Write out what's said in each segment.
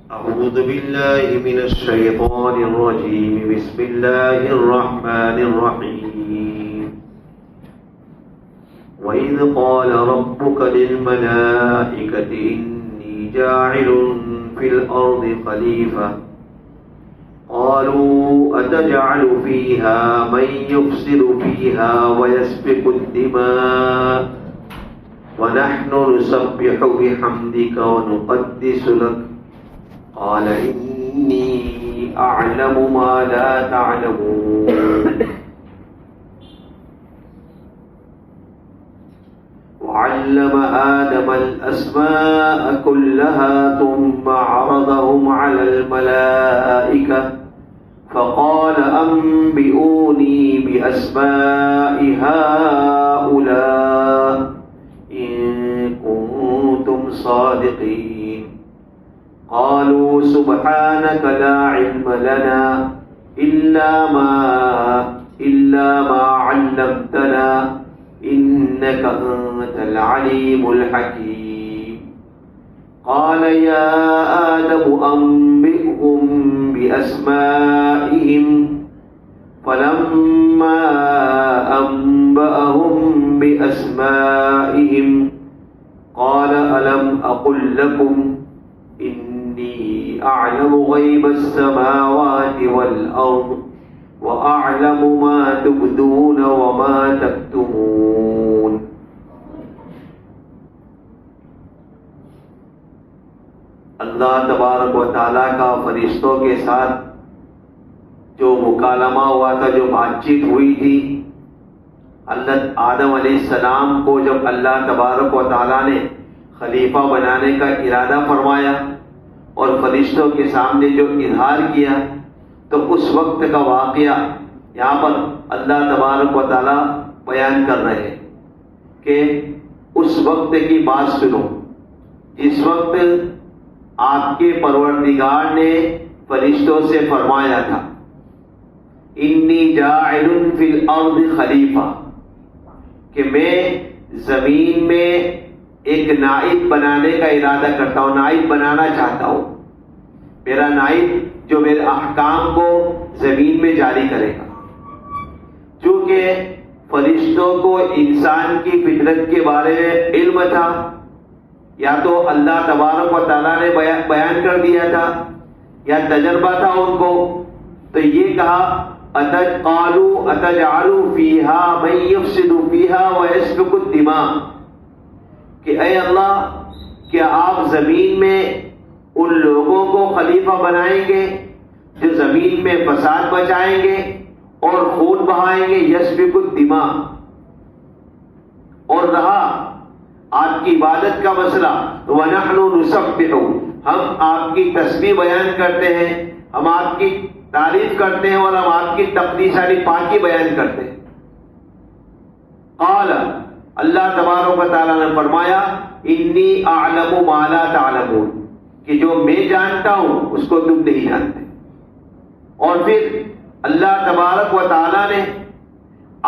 أعوذ بالله من الشيطان الرجيم. بسم الله الرحمن الرحيم. وإذ قال ربك للملائكة إني جاعل في الأرض خليفة قالوا أتجعل فيها من يفسد فيها ويسفك الدماء ونحن نسبح بحمدك ونقدس لك قال إني أعلم ما لا تعلمون. وعلم آدم الأسماء كلها ثم عرضهم على الملائكة فقال أنبئوني بأسماء هؤلاء إن كنتم صادقين. قالوا سبحانك لا علم لنا إلا ما علمتنا إنك أنت العليم الحكيم. قال يا آدم أنبئهم بأسمائهم فلما أنبأهم بأسمائهم قال ألم أقل لكم إني أعلم غيب السماوات والأرض وأعلم ما تبدون وما تكتمون. اللہ تبارک و تعالیٰ کا فرشتوں کے ساتھ جو مکالمہ ہوا تھا، جو بات چیت ہوئی تھی، حضرت آدم علیہ السلام کو جب اللہ تبارک و تعالیٰ نے خلیفہ بنانے کا ارادہ فرمایا اور فرشتوں کے سامنے جو اظہار کیا، تو اس وقت کا واقعہ یہاں پر اللہ تبارک و تعالیٰ بیان کر رہے ہیں کہ اس وقت کی بات سنو جس وقت آپ کے پروردگار نے فرشتوں سے فرمایا تھا انی جاعل فی الارض خلیفہ، کہ میں زمین میں ایک نائب بنانے کا ارادہ کرتا ہوں، نائب بنانا چاہتا ہوں، میرا نائب جو میرے احکام کو زمین میں جاری کرے گا. چونکہ فرشتوں کو انسان کی فطرت کے بارے میں علم تھا، یا تو اللہ تبارک و تعالیٰ نے بیان کر دیا تھا یا تجربہ تھا ان کو، تو یہ کہا قالوا اتجعل فیہا من یفسد فیہا ویسفک الدماء، کہ اے اللہ، کیا آپ زمین میں ان لوگوں کو خلیفہ بنائیں گے جو زمین میں فساد بچائیں گے اور خون بہائیں گے؟ یسفک الدماء. اور رہا آپ کی عبادت کا مسئلہ، وَنَحْنُ نُسَبِّحُ، ہم آپ کی تسبیح بیان کرتے ہیں، ہم آپ کی تعریف کرتے ہیں اور ہم آپ کی تقدیس یعنی پاکی بیان کرتے ہیں. قال، اللہ تبارک و تعالیٰ نے فرمایا انی اعلم ما لا تعلمون، کہ جو میں جانتا ہوں اس کو تم نہیں جانتے. اور پھر اللہ تبارک و تعالیٰ نے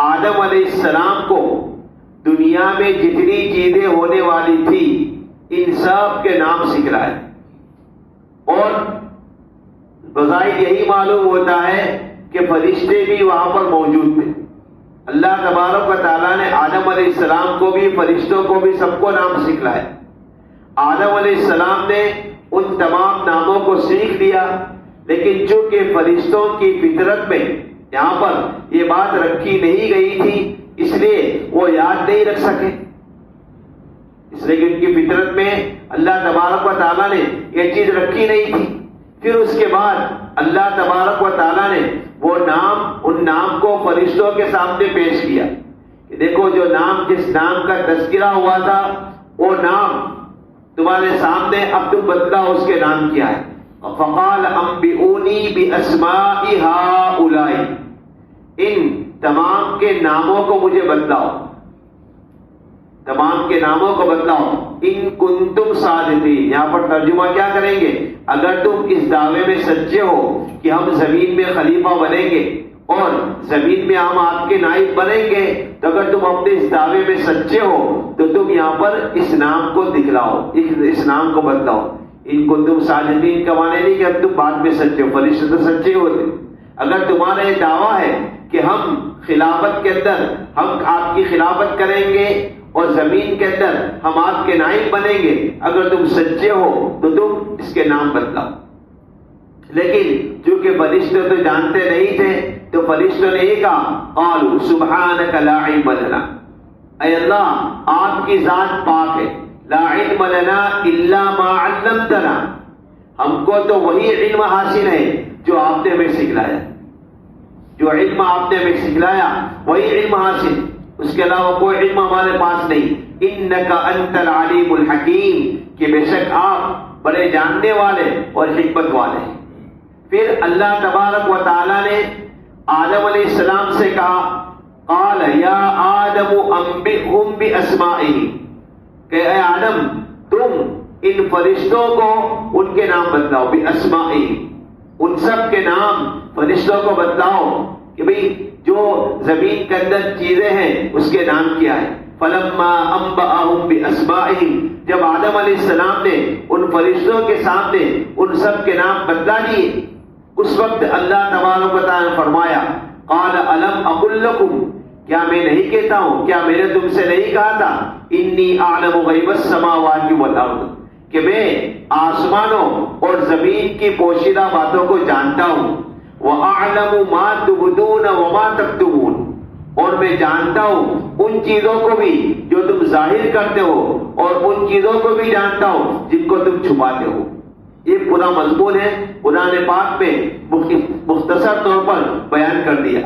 آدم علیہ السلام کو دنیا میں جتنی چیزیں ہونے والی تھی ان سب کے نام سکھلائے، اور بظاہر یہی معلوم ہوتا ہے کہ فرشتے بھی وہاں پر موجود تھے. اللہ تبارک و تعالیٰ نے آدم علیہ السلام کو بھی، فرشتوں کو بھی، سب کو نام سکھلائے. آدم علیہ السلام نے ان تمام ناموں کو سیکھ لیا، لیکن چونکہ فرشتوں کی فطرت میں یہاں پر یہ بات رکھی نہیں گئی تھی، اس لیے وہ یاد نہیں رکھ سکے. اس لیے کہ ان کی فطرت میں اللہ تبارک و تعالیٰ نے یہ چیز رکھی نہیں تھی. پھر اس کے بعد اللہ تبارک و تعالیٰ نے وہ نام، ان نام کو فرشتوں کے سامنے پیش کیا کہ دیکھو جو نام، جس نام کا تذکرہ ہوا تھا وہ نام تمہارے سامنے اب تم بتلاؤ اس کے نام کیا ہے. فقال انبئونی باسماء ہؤلاء، ان تمام کے ناموں کو مجھے بتلاؤ، تمام کے ناموں کو بتلاؤ. ان کنتم صادقین، یہاں پر ترجمہ کیا کریں گے؟ اگر تم اس دعوے میں سچے ہو کہ ہم زمین میں خلیفہ بنیں گے اور زمین میں ہم آپ کے نائب بنیں گے، تو اگر تم اپنے اس دعوے میں سچے ہو تو تم یہاں پر اس نام کو دکھلاؤ، اس نام کو بتلاؤ. ان کو تم صادقین کا معنی نہیں کہ تم بعد میں سچے ہو، فرشتے تو سچے ہوتے. اگر تمہارا یہ دعویٰ ہے کہ ہم خلافت کے اندر ہم آپ کی خلافت کریں گے اور زمین کے اندر ہم آپ کے نائب بنیں گے، اگر تم سچے ہو تو تم اس کے نام بدلاؤ. لیکن چونکہ فرشتے تو جانتے نہیں تھے تو فرشتوں نے یہ کہا قالوا سبحانک لا علم لنا، اے اللہ آپ کی ذات پاک ہے، لا علم لنا الا ما علمتنا، ہم کو تو وہی علم حاصل ہے جو آپ نے ہمیں سکھلایا، جو علم آپ نے ہمیں سکھلایا وہی علم حاصل، اس کے علاوہ کوئی علم ہمارے پاس نہیں. انک انت العلیم الحکیم، کہ بے شک آپ بڑے جاننے والے اور حکمت والے ہیں. پھر اللہ تبارک و تعالی نے آدم علیہ السلام سے کہا قال یا آدم انبئہم باسمائہم، کہ اے آدم تم ان فرشتوں کو ان کے نام بتلاؤ، باسمائہم، ان سب کے نام فرشتوں کو بتلاؤ کہ بھئی جو زمین کے اندر چیزیں ہیں اس کے نام کیا ہے. فلما انبأہم باسمائہم، جب آدم علیہ السلام نے ان فرشتوں کے سامنے ان سب کے نام بتلا دیے، اس وقت اللہ تبارک و تعالی نے فرمایا قال الم اقل لکم، کیا میں نہیں کہتا ہوں، کیا میں نے تم سے نہیں کہا تھا انی اعلم غیب السماوات والارض، کہ میں آسمانوں اور زمین کی پوشیدہ باتوں کو جانتا ہوں. وَأَعْلَمُ مَا تُبْدُونَ وَمَا تَكْتُمُونَ، اور میں جانتا ہوں ان چیزوں کو بھی جو تم ظاہر کرتے ہو اور ان چیزوں کو بھی جانتا ہوں جن کو تم چھپاتے ہو. یہ پورا مضمون ہے قرآن پاک میں مختصر طور پر بیان کر دیا.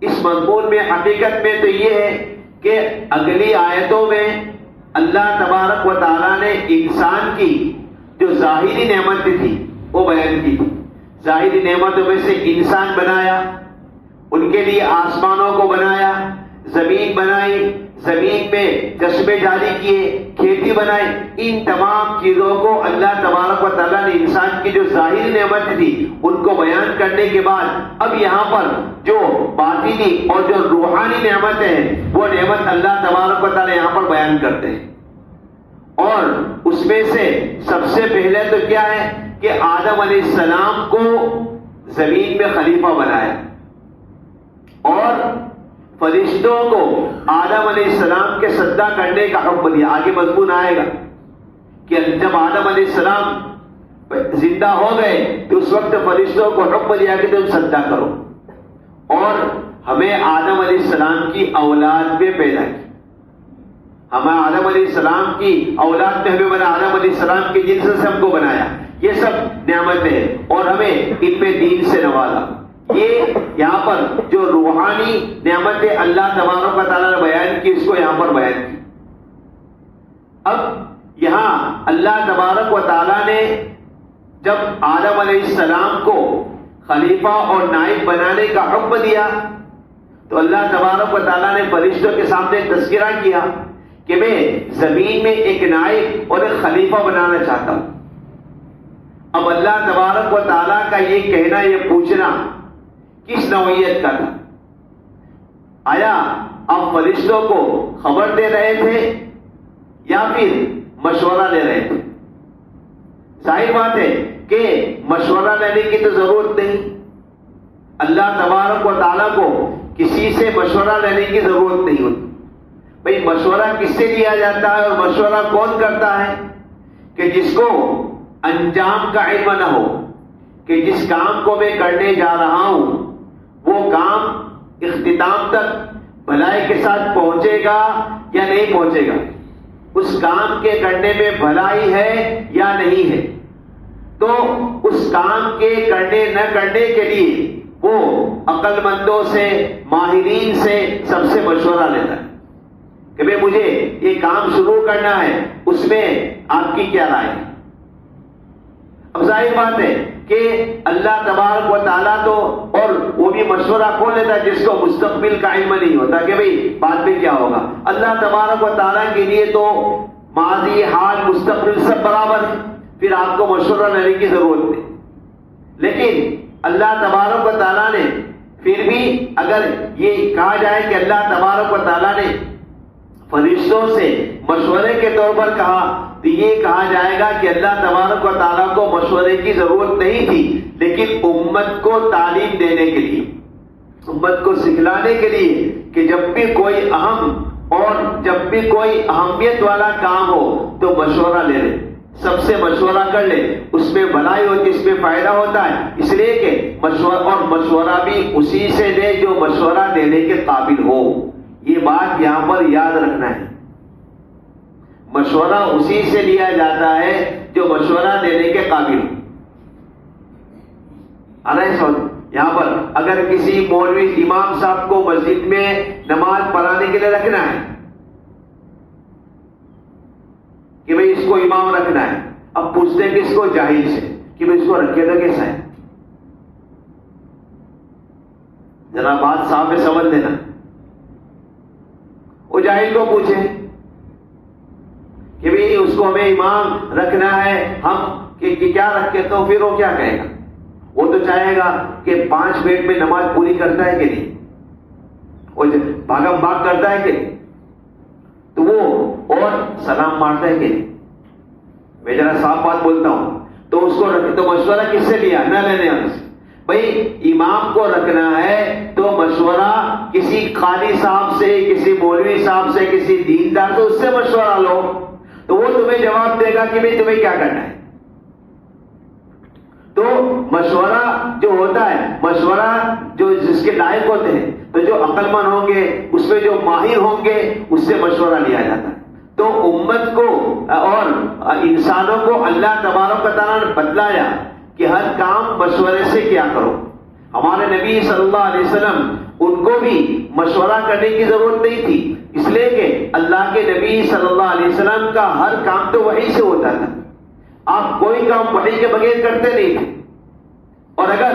اس مضمون میں حقیقت میں تو یہ ہے کہ اگلی آیتوں میں اللہ تبارک و تعالیٰ نے انسان کی جو ظاہری نعمت تھی وہ بیان کی. ظاہری نعمتوں میں سے انسان بنایا، ان کے لیے آسمانوں کو بنایا، زمین بنائی، زمین میں چشمے جاری کیے، کھیتی بنائی. ان تمام چیزوں کو اللہ تبارک و تعالیٰ نے انسان کی جو ظاہری نعمت تھی ان کو بیان کرنے کے بعد اب یہاں پر جو باطنی اور جو روحانی نعمتیں ہیں وہ نعمت اللہ تبارک و تعالیٰ یہاں پر بیان کرتے ہیں. اور اس میں سے سب سے پہلے تو کیا ہے کہ آدم علیہ السلام کو زمین میں خلیفہ بنایا اور فرشتوں کو آدم علیہ السلام کے سجدہ کرنے کا حکم دیا. آگے مضمون آئے گا کہ جب آدم علیہ السلام زندہ ہو گئے تو اس وقت فرشتوں کو حکم دیا کہ تم سجدہ کرو، اور ہمیں آدم علیہ السلام کی اولاد میں پیدا کی. ہمیں آدم علیہ السلام کی اولاد میں ہمیں بنا، آدم علیہ السلام کے جنس سے ہم کو بنایا. یہ سب نعمتیں ہیں اور ہمیں ان پہ دین سے نوازا. یہ یہاں پر جو روحانی نعمتیں اللہ تبارک و تعالیٰ نے بیان کی اس کو یہاں پر بیان کی. اب یہاں اللہ تبارک و تعالیٰ نے جب آدم علیہ السلام کو خلیفہ اور نائب بنانے کا حکم دیا تو اللہ تبارک و تعالیٰ نے فرشتوں کے سامنے تذکرہ کیا کہ میں زمین میں ایک نائب اور ایک خلیفہ بنانا چاہتا ہوں. اب اللہ تبارک و تعالیٰ کا یہ کہنا، یہ پوچھنا کس نوعیت کا تھا؟ آیا آپ فرشتوں کو خبر دے رہے تھے یا پھر مشورہ لے رہے تھے؟ ظاہر بات ہے کہ مشورہ لینے کی تو ضرورت نہیں. اللہ تبارک و تعالیٰ کو کسی سے مشورہ لینے کی ضرورت نہیں ہوتی. بھئی مشورہ کس سے لیا جاتا ہے اور مشورہ کون کرتا ہے؟ کہ جس کو انجام کا علم نہ ہو، کہ جس کام کو میں کرنے جا رہا ہوں وہ کام اختتام تک بھلائی کے ساتھ پہنچے گا یا نہیں پہنچے گا، اس کام کے کرنے میں بھلائی ہے یا نہیں ہے. تو اس کام کے کرنے نہ کرنے کے لیے وہ عقل مندوں سے، ماہرین سے سب سے مشورہ لیتا ہے کہ بھئی مجھے یہ کام شروع کرنا ہے، اس میں آپ کی کیا رائے ہے؟ اب ظاہر بات ہے کہ اللہ تبارک و تعالیٰ تو، اور وہ بھی مشورہ کون لیتا ہے جس کو مستقبل کا علم نہیں ہوتا کہ بھئی بعد میں کیا ہوگا. اللہ تبارک و تعالیٰ کے لیے تو ماضی، حال، مستقبل سب برابر ہے، پھر آپ کو مشورہ لینے کی ضرورت نہیں. لیکن اللہ تبارک و تعالیٰ نے پھر بھی اگر یہ کہا جائے کہ اللہ تبارک و تعالیٰ نے فرشتوں سے مشورے کے طور پر کہا تو یہ کہا جائے گا کہ اللہ تبارک و تعالیٰ کو مشورے کی ضرورت نہیں تھی، لیکن امت کو تعلیم دینے کے لیے، امت کو سکھلانے کے لیے کہ جب بھی کوئی اہم اور جب بھی کوئی اہمیت والا کام ہو تو مشورہ لے لے، سب سے مشورہ کر لے، اس میں بھلائی ہوتی، اس میں فائدہ ہوتا ہے، اس لیے کہ مشورہ بھی اسی سے لے جو مشورہ دینے کے قابل ہو۔ یہ بات یہاں پر یاد رکھنا ہے، مشورہ اسی سے لیا جاتا ہے جو مشورہ دینے کے قابل ہو۔ یہاں پر اگر کسی مولوی امام صاحب کو مسجد میں نماز پڑھانے کے لیے رکھنا ہے کہ بھئی اس کو امام رکھنا ہے، اب پوچھتے ہیں کہ اس کو جاہل سے کہ بھئی اس کو رکھے تو کیسا ہے؟ ذرا بات صاحب میں سمجھ لینا، وہ جاہل کو پوچھے کہ بھئی اس کو ہمیں امام رکھنا ہے، ہم کہ کیا رکھے، تو پھر وہ کیا کہے گا؟ وہ تو چاہے گا کہ 5 منٹ میں نماز پوری کرتا ہے کہ نہیں، وہ بھاگم بھاگ کرتا ہے کہ نہیں، تو وہ اور سلام مارتا ہے کہ نہیں۔ میں ذرا صاف بات بولتا ہوں، تو اس کو رکھے تو مشورہ کس سے لیا؟ نہ لینے والے سے۔ بھائی امام کو رکھنا ہے تو مشورہ کسی قاضی صاحب سے، کسی مولوی صاحب سے، کسی دیندار سے، اس سے مشورہ لو، تو وہ تمہیں جواب دے گا کہ بھئی تمہیں کیا کرنا ہے۔ تو مشورہ جو ہوتا ہے، مشورہ جو جس کے لائق ہوتے ہیں، تو جو عقل مند ہوں گے، اس میں جو ماہر ہوں گے، اس سے مشورہ لیا جاتا ہے۔ تو امت کو اور انسانوں کو اللہ تبارک و تعالیٰ نے بتلایا کہ ہر کام مشورے سے کیا کرو۔ ہمارے نبی صلی اللہ علیہ وسلم، ان کو بھی مشورہ کرنے کی ضرورت نہیں تھی، اس لیے کہ اللہ کے نبی صلی اللہ علیہ وسلم کا ہر کام تو وحی سے ہوتا تھا۔ آپ کوئی کام وحی کے بغیر کرتے نہیں تھے، اور اگر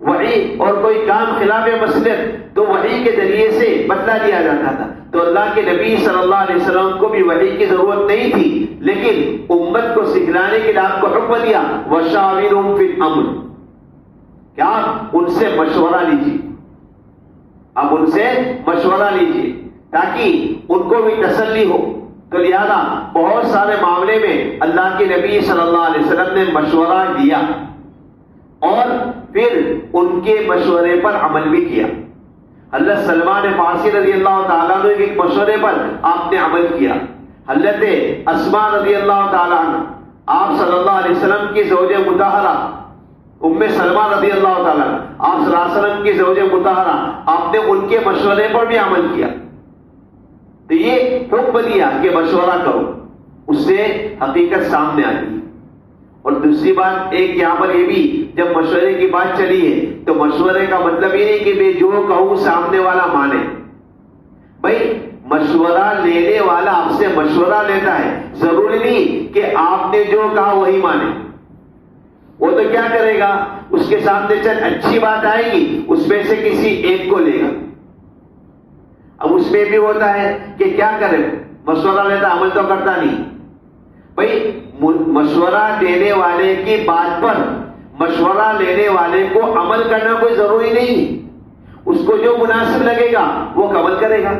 وحی اور کوئی کام خلاف مصلحت تو وحی کے ذریعے سے بتلا دیا جاتا تھا۔ تو اللہ کے نبی صلی اللہ علیہ وسلم کو بھی وحی کی ضرورت نہیں تھی، لیکن امت کو سکھلانے کے لیے آپ کو حکم دیا وَشَاوِرْهُمْ فِي الْأَمْرِ، کہ آپ ان سے مشورہ لیجیے، آپ ان سے مشورہ لیجیے تاکہ ان کو بھی تسلی ہو۔ تو لہذا بہت سارے معاملے میں اللہ کے نبی صلی اللہ علیہ وسلم نے مشورہ دیا اور پھر ان کے مشورے پر عمل بھی کیا۔ حضرت سلمان فارسی رضی اللہ تعالیٰ عنہ کے مشورے پر آپ نے عمل کیا۔ حضرت اسماء رضی اللہ تعالیٰ عنہ، آپ صلی اللہ علیہ وسلم کی زوج مطہرہ ام سلمہ رضی اللہ تعالیٰ عنہ، آپ صلی اللہ علیہ وسلم کی زوج مطہرہ، آپ نے ان کے مشورے پر بھی عمل کیا۔ تو یہ حکم دیا کہ مشورہ کرو، اس سے حقیقت سامنے آتی ہے۔ اور دوسری بات ایک یہاں پر یہ بھی، جب مشورے کی بات چلی ہے تو مشورے کا مطلب یہ نہیں کہ میں جو کہوں سامنے والا مانے۔ بھائی مشورہ لینے والا آپ سے مشورہ لیتا ہے، ضروری نہیں کہ آپ نے جو کہا وہی مانے۔ وہ تو کیا کرے گا، اس کے سامنے چل اچھی بات آئے گی، اس میں سے کسی ایک کو لے گا۔ اب اس میں بھی ہوتا ہے کہ کیا کرے، مشورہ لیتا عمل تو کرتا نہیں۔ بھائی مشورہ دینے والے کی بات پر مشورہ لینے والے کو عمل کرنا کوئی ضروری نہیں، اس کو جو مناسب لگے گا وہ عمل کرے گا۔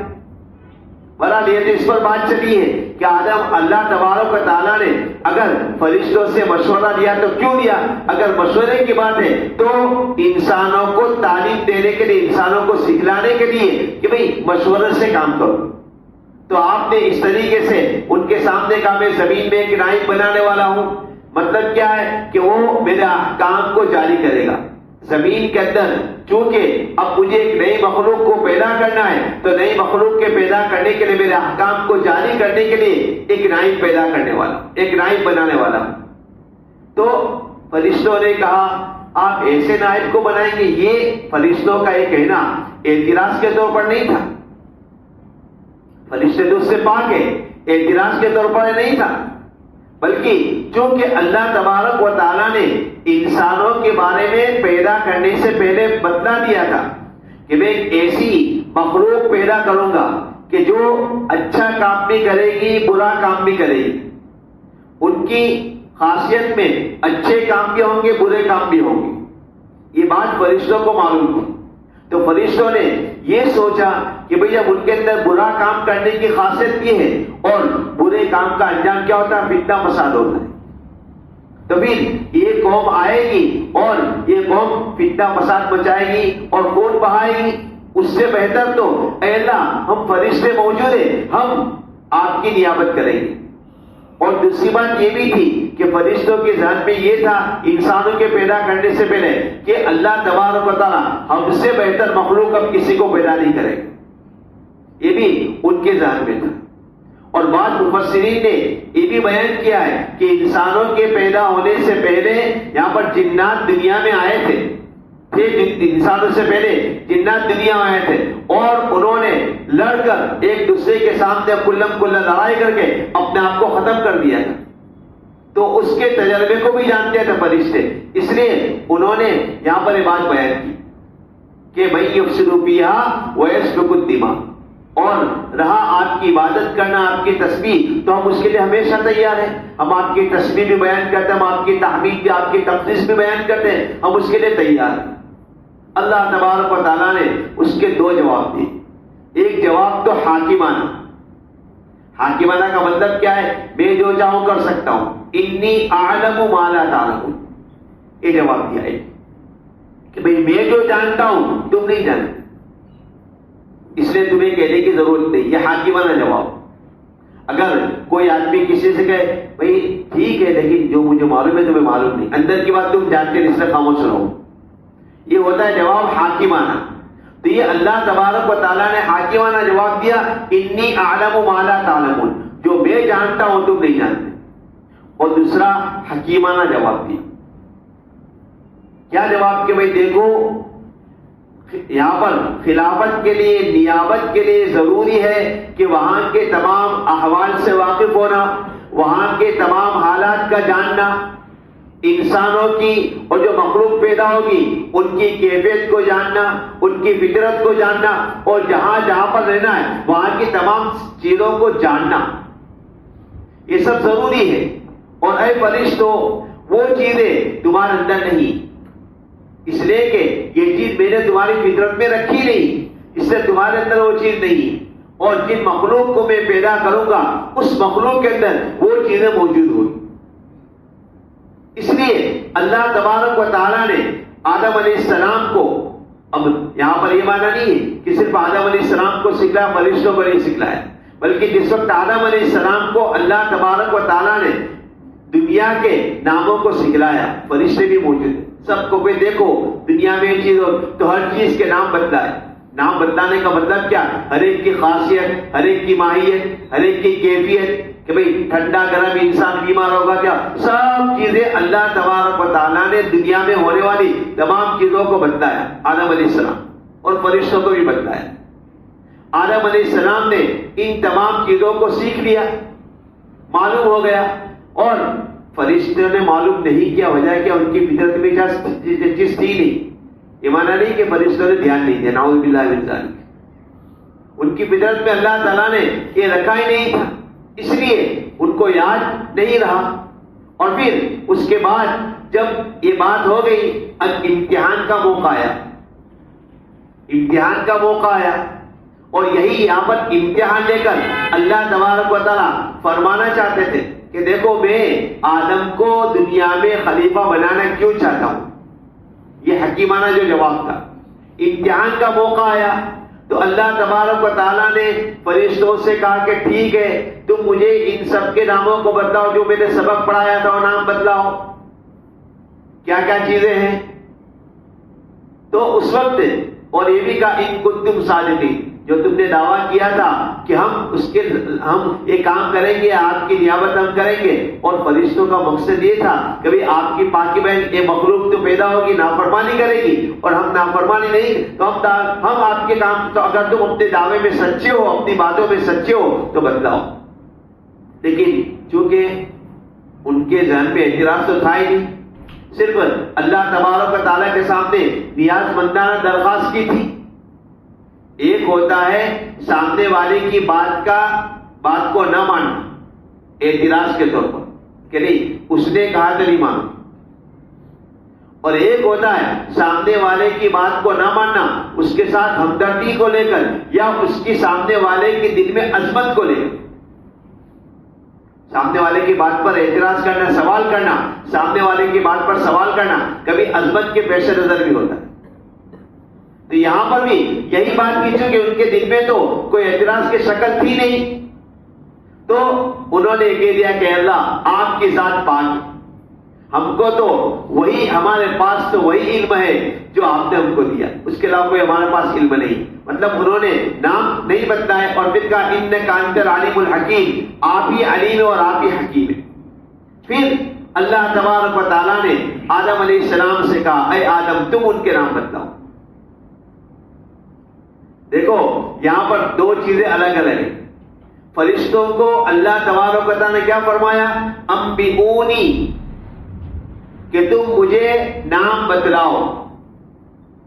بہرحال یہ تو اس پر بات چلی ہے کہ آدم اللہ تبارک و تعالیٰ نے اگر فرشتوں سے مشورہ لیا تو کیوں لیا؟ اگر مشورے کی بات ہے تو انسانوں کو تعلیم دینے کے لیے، انسانوں کو سکھلانے کے لیے کہ بھئی مشورے سے کام کرو۔ تو آپ نے اس طریقے سے ان کے سامنے کہا میں زمین میں ایک نائب بنانے والا ہوں، مطلب کیا ہے کہ وہ میرے احکام کو جاری کرے گا زمین کے اندر۔ چونکہ اب مجھے ایک نئی مخلوق کو پیدا کرنا ہے تو نئی مخلوق کے پیدا کرنے کے لیے، میرے احکام کو جاری کرنے کے لیے ایک نائب پیدا کرنے والا، ایک نائب بنانے والا ہوں۔ تو فرشتوں نے کہا آپ ایسے نائب کو بنائیں گے؟ یہ فرشتوں کا یہ کہنا اعتراض کے طور پر نہیں تھا، فرشتے تو اس سے پاک ہے، اعتراض کے طور پر نہیں تھا، بلکہ چونکہ اللہ تبارک و تعالیٰ نے انسانوں کے بارے میں پیدا کرنے سے پہلے بتلا دیا تھا کہ میں ایک ایسی مخلوق پیدا کروں گا کہ جو اچھا کام بھی کرے گی، برا کام بھی کرے گی۔ ان کی خاصیت میں اچھے کام بھی ہوں گے، برے کام بھی ہوں گے۔ یہ بات فرشتوں کو معلوم تھی، تو فرشتوں نے یہ سوچا کہ بھئی جب ان کے اندر برا کام کرنے کی خاصیت یہ ہے اور برے کام کا انجام کیا ہوتا ہے؟ فتنہ فساد ہوتا ہے. تو پھر یہ قوم آئے گی اور یہ قوم فتنہ فساد مچائے گی اور خون بہائے گی. اس سے بہتر تو اے اللہ ہم فرشتے موجود ہیں، ہم آپ کی نیابت کریں گے. اور دوسری بات یہ بھی تھی کہ فرشتوں کے ذہن میں یہ تھا انسانوں کے پیدا کرنے سے پہلے کہ اللہ تبارک و تعالیٰ ہم سے بہتر مخلوق اب کسی کو پیدا نہیں کرے گا. یہ بھی ان کے ذہن میں تھا. اور بعض مفسرین نے یہ بھی بیان کیا ہے کہ انسانوں کے پیدا ہونے سے پہلے یہاں پر جنات دنیا میں آئے تھے. انسانوں سے پہلے جنات دنیا میں آئے تھے اور انہوں نے لڑ کر ایک دوسرے کے سامنے کلم لڑائی کر کے اپنے آپ کو ختم کر دیا تھا. تو اس کے تجربے کو بھی جانتے تھے فرشتے، اس لیے انہوں نے یہاں پر یہ بات بیان کی کہ بھائی یفسد فیہا ویسفک الدماء. اور رہا آپ کی عبادت کرنا، آپ کی تسبیح، تو ہم اس کے لیے ہمیشہ تیار ہیں. ہم آپ کی تسبیح بھی بیان کرتے ہیں، ہم آپ کی تحمید بھی، آپ کی تقدیس بھی بیان کرتے ہیں، ہم اس کے لیے تیار ہیں. اللہ تبارک و تعالیٰ نے اس کے دو جواب دیے. ایک جواب تو حاکمانہ. حاکمانہ کا مطلب کیا ہے؟ میں جو چاہوں کر سکتا ہوں. انی اعلم ما لا تعلمون. یہ جواب دیا ہے کہ بھئی میں جو جانتا ہوں تم نہیں جانتے، اس لیے تمہیں کہنے کی ضرورت نہیں. یہ حاکمانہ جواب. اگر کوئی آدمی کسی سے کہے بھئی ٹھیک ہے لیکن جو مجھے معلوم ہے تمہیں معلوم نہیں، اندر کی بات تم جانتے نہیں، اس لیے خاموش رہو، یہ ہوتا ہے جواب حاکمانہ. تو یہ اللہ تبارک و تعالیٰ نے حاکمانہ جواب دیا، انی اعلم ما لا تعلمون، جو میں جانتا ہوں تم نہیں جانتے. اور دوسرا حکیمانہ جواب دیا. کیا جواب کہ بھئی دیکھو یہاں پر خلافت کے لیے، نیابت کے لیے ضروری ہے کہ وہاں کے تمام احوال سے واقف ہونا، وہاں کے تمام حالات کا جاننا، انسانوں کی اور جو مخلوق پیدا ہوگی ان کی کیفیت کو جاننا، ان کی فطرت کو جاننا، اور جہاں جہاں پر رہنا ہے وہاں کی تمام چیزوں کو جاننا، یہ سب ضروری ہے. اور اے فرشتوں وہ چیزیں تمہارے اندر نہیں، اس لیے کہ یہ چیز میں نے تمہاری فطرت میں رکھی نہیں، اس سے تمہارے اندر وہ چیز نہیں. اور جن مخلوق کو میں پیدا کروں گا اس مخلوق کے اندر وہ چیزیں موجود ہوگی. اس لیے اللہ تبارک و تعالیٰ نے آدم علیہ السلام کو، اب یہاں پر یہ معنی نہیں ہے کہ صرف آدم علیہ السلام کو سکھلایا، فرشتوں کو نہیں سکھلایا، بلکہ جس وقت آدم علیہ السلام کو اللہ تبارک و تعالیٰ نے دنیا کے ناموں کو سکھلایا، فرشتے بھی موجود ہیں سب کو. بھی دیکھو دنیا میں یہ چیز ہو تو ہر چیز کے نام بدلائے. نام بدلانے کا مطلب کیا؟ ہر ایک کی خاصیت، ہر ایک کی ماہیت، ہر ایک کی کیفیت، کہ بھئی ٹھنڈا گرم انسان بیمار ہوگا کیا، سب چیزیں اللہ تبارک و تعالیٰ نے دنیا میں ہونے والی تمام چیزوں کو بدلایا. آدم علیہ السلام اور فرشتوں کو بھی بدلایا. آدم علیہ السلام نے ان تمام چیزوں کو سیکھ لیا، معلوم ہو گیا. اور فرشتوں نے معلوم نہیں کیا، وجہ ہے کہ ان کی فطرت میں چیز تھی نہیں. یہ مانا نہیں کہ فرشتوں نے دھیان نہیں دیا، نعوذ باللہ من ذالک. ان کی فطرت میں اللہ تعالیٰ نے یہ رکھا ہی نہیں تھا، اس لیے ان کو یاد نہیں رہا. اور پھر اس کے بعد جب یہ بات ہو گئی، اب امتحان کا موقع آیا. امتحان کا موقع آیا اور یہی یہاں پر امتحان لے کر اللہ تبارک و تعالیٰ فرمانا چاہتے تھے کہ دیکھو میں آدم کو دنیا میں خلیفہ بنانا کیوں چاہتا ہوں. یہ حکیمانہ جو جواب تھا. امتحان کا موقع آیا تو اللہ تبارک و تعالیٰ نے فرشتوں سے کہا کہ ٹھیک ہے تم مجھے ان سب کے ناموں کو بتلاؤ جو میں نے سبق پڑھایا تھا، وہ نام بتلاؤ کیا کیا چیزیں ہیں. تو اس وقت اور یہ بھی کہا ان کنتم صادقین، جو تم نے دعویٰ کیا تھا کہ ہم یہ کام کریں گے، آپ کی نیابت ہم کریں گے. اور فرشتوں کا مقصد یہ تھا کہ بھئی آپ کی پاکی بہن یہ مخلوق تو پیدا ہوگی، نافرمانی کرے گی، اور ہم نافرمانی نہیں تو ہم آپ کے کام، تو اگر تم اپنے دعوے میں سچے ہو، اپنی باتوں میں سچے ہو تو بدلاؤ. لیکن چونکہ ان کے ذہن میں اعتراض تو تھا ہی نہیں، صرف اللہ تبارک و تعالیٰ کے سامنے نیاز مندانہ درخواست کی تھی. ایک ہوتا ہے سامنے والے کی بات کو نہ ماننا اعتراض کے طور پر کہ نہیں اس نے کہا تو نہیں مانو، اور ایک ہوتا ہے سامنے والے کی بات کو نہ ماننا اس کے ساتھ ہمدردی کو لے کر یا اس کی سامنے والے کے دل میں عظمت کو لے کر. سامنے والے کی بات پر اعتراض کرنا، سوال کرنا، سامنے والے کی بات پر سوال کرنا کبھی عظمت کے پیش نظر بھی ہوتا ہے. تو یہاں پر بھی یہی بات کی چونکہ ان کے دل میں تو کوئی اعتراض کی شکل تھی نہیں، تو انہوں نے کہہ دیا کہ اللہ آپ کی ذات پاک ہے، ہم کو تو وہی، ہمارے پاس تو وہی علم ہے جو آپ نے ہم کو دیا، اس کے علاوہ کوئی ہمارے پاس علم نہیں. مطلب انہوں نے نام نہیں بتلائے اور پھر کہا انک انت العلیم الحکیم، آپ ہی علیم اور آپ ہی حکیم ہے. پھر اللہ تبارک و تعالیٰ نے آدم علیہ السلام سے کہا اے آدم تم ان کے نام بتلاؤ. دیکھو یہاں پر دو چیزیں الگ الگ ہیں. فرشتوں کو اللہ تبارک و تعالیٰ نے کیا فرمایا؟ انبئونی، کہ تم مجھے نام بتلاؤ،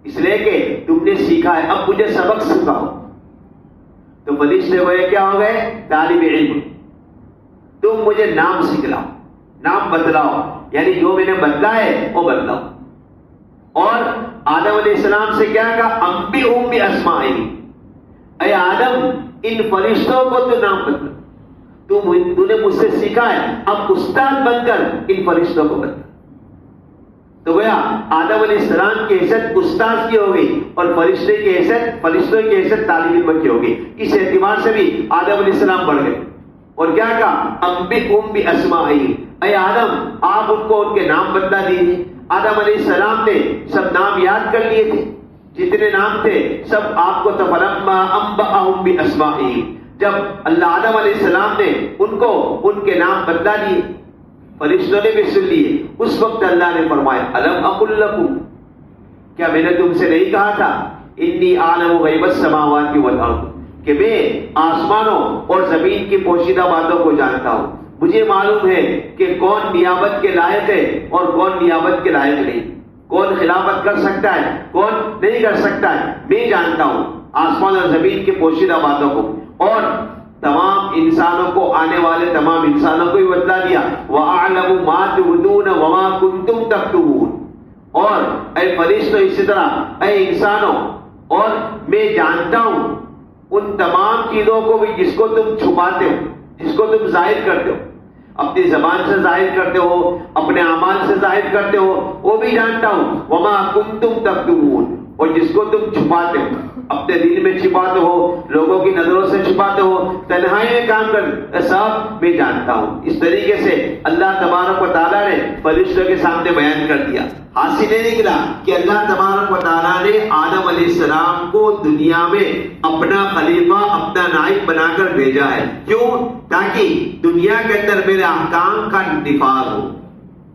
اس لیے کہ تم نے سیکھا ہے، اب مجھے سبق سکھاؤ. تو فرشتے ہوئے کیا ہو گئے؟ طالب علم. تم مجھے نام سکھلاؤ، نام بتلاؤ، یعنی جو میں نے بدلا ہے وہ بدلاؤ. اور آدم علیہ السلام سے کیا کہا؟ انبئہم باسمائہم، اے آدم ان فرشتوں کو تو نام بتلا، تو نے مجھ سے سیکھا ہے، اب استاد بن کر ان فرشتوں کو بتلا. تو گویا آدم علیہ السلام کی حیثیت استاد کی ہو گئی اور فرشتوں کی حیثیت طالب علم کی ہو گئی. اس اعتبار سے بھی آدم علیہ السلام بڑھ گئے اور کیا کہا؟ انبئہم باسمائہم، اے آدم آپ ان کو ان کے نام بتلا دیجیے. آدم علیہ السلام نے سب نام یاد کر لیے تھے، جتنے نام تھے سب آپ کو. فلما انبأہم باسمائہم، جب اللہ آدم علیہ السلام نے ان کو ان کے نام بتلا دیے، فرشتوں نے بھی سن لیے، اس وقت اللہ نے فرمایا الم اقل لکم، کیا میں نے تم سے نہیں کہا تھا انی اعلم غیب السماوات والارض، کہ میں آسمانوں اور زمین کی پوشیدہ باتوں کو جانتا ہوں. مجھے معلوم ہے کہ کون نیابت کے لائق ہے اور کون نیابت کے لائق نہیں، کون خلافت کر سکتا ہے کون نہیں کر سکتا ہے. میں جانتا ہوں آسمان اور زمین کے پوشیدہ باتوں کو، اور تمام انسانوں کو، آنے والے تمام انسانوں کو بھی بتلا دیا. وَأَعْلَمُ مَا تُبْدُونَ وَمَا كُنْتُمْ تَكْتُمُونَ، اور اے فرشتوں اسی طرح اے انسانوں، اور میں جانتا ہوں ان تمام چیزوں کو بھی جس کو تم چھپاتے ہو، جس کو تم ظاہر کرتے ہو، اپنی زبان سے ظاہر کرتے ہو، اپنے اعمال سے ظاہر کرتے ہو، وہ بھی جانتا ہوں. وَمَا كُنْتُمْ تَكْتُمُونَ، اور جس کو تم چھپاتے ہو، اپنے دل میں چھپاتے ہو، لوگوں کی نظروں سے چھپاتے ہو، تنہائی میں کام کر، سب میں جانتا ہوں. اس طریقے سے اللہ تبارک و تعالیٰ نے فرشتوں کے سامنے بیان کر دیا. حاصل یہ نکلا کہ اللہ تبارک و تعالیٰ نے آدم علیہ السلام کو دنیا میں اپنا خلیفہ، اپنا نائب بنا کر بھیجا ہے. کیوں؟ تاکہ دنیا کے اندر میرے احکام کا نفاذ ہو،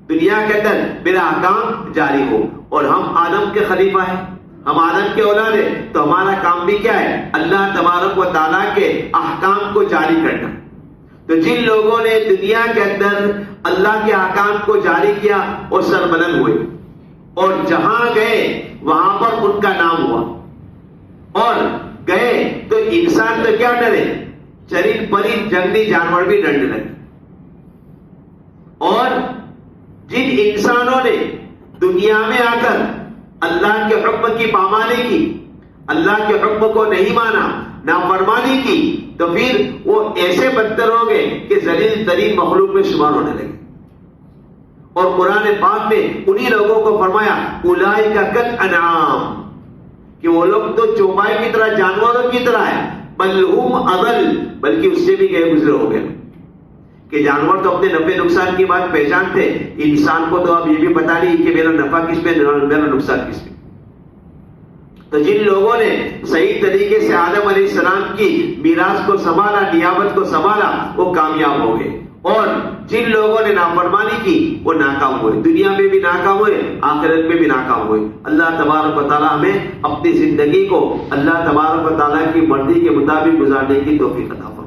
دنیا کے اندر میرا احکام جاری ہو. اور ہم آدم کے خلیفہ ہیں، ہم آدم کے اولاد ہیں، تو ہمارا کام بھی کیا ہے؟ اللہ تبارک و تعالیٰ کے احکام کو جاری کرنا. تو جن لوگوں نے دنیا کے اندر اللہ کے احکام کو جاری کیا وہ سربلند ہوئے، اور جہاں گئے وہاں پر ان کا نام ہوا. اور گئے تو انسان تو کیا ڈرے، چرند پرند جنگلی جانور بھی ڈرنے لگے. اور جن انسانوں نے دنیا میں آ کر اللہ کے حکم کی پامالی کی، اللہ کے حکم کو نہیں مانا، نافرمانی کی، تو پھر وہ ایسے بدتر ہو گئے کہ ذلیل ترین مخلوق میں شمار ہونے لگے. اور قرآن پاک میں انہی لوگوں کو فرمایا اولئک کالانعام، کہ وہ لوگ تو چوپائے کی طرح، جانوروں کی طرح ہے. بل ہم اضل، بلکہ اس سے بھی گئے گزرے ہو گئے. کہ جانور تو اپنے نفع نقصان کی بات پہچانتے، انسان کو تو اب یہ بھی پتا نہیں کہ میرا نفع کس میں، میرا نقصان کس میں. تو جن لوگوں نے صحیح طریقے سے آدم علیہ السلام کی میراث کو سنبھالا، نیابت کو سنبھالا، وہ کامیاب ہو گئے. اور جن لوگوں نے نافرمانی کی وہ ناکام ہوئے، دنیا میں بھی ناکام ہوئے، آخرت میں بھی ناکام ہوئے. اللہ تبارک و تعالیٰ ہمیں اپنی زندگی کو اللہ تبارک و تعالیٰ کی مرضی کے مطابق گزارنے کی توفیق عطا فرمائے.